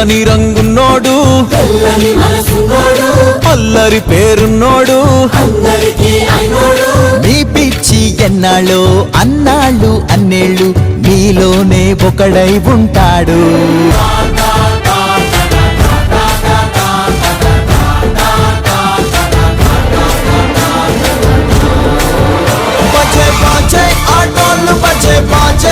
తెల్లని రంగున్నోడు అల్లరి పేరున్నోడు మీ పిచ్చి ఎన్నాళ్ళు అన్నాళ్ళు అన్నేళ్ళు మీలోనే ఒకడై ఉంటాడు. ఆటోళ్ళు బజే బాజే